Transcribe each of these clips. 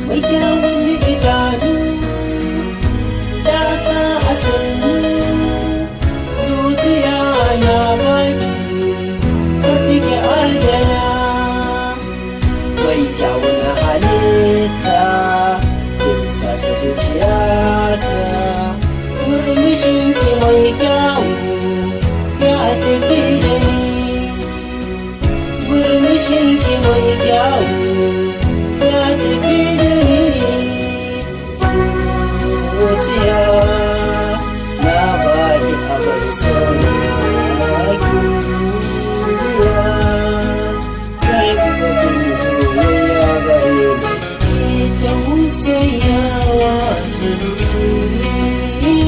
mai kyawun idanu, daga a sannu, zuciya na baki, karfi ki adana. Mai kyawun halitta, kin sace zuciyata, murmushin ki mai kyawu ya tafi da ni. Murmushin ki mai kyawu ya tafi da ni. Zuciya na baki abar soyayya kin jiya, karfi batun soyayya gare ni, tausayawa zuciya ki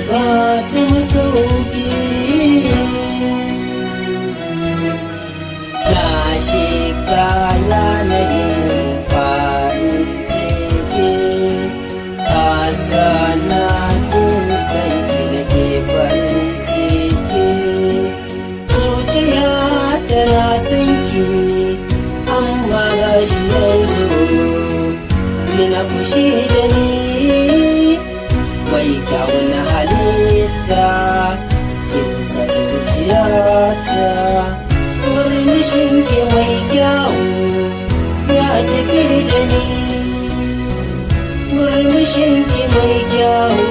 ba ta masauki. Na shiga yanayin farin ciki, a sanakin sanki da ke farin ciki. Zuciya tana sanki, amma gashi yanzu kina fushi da ni. Mai kyawun halitta, kin sace zuciyata, murmushin ki mai kyawu ya tafi da ni. Murmushin ki mai kyawu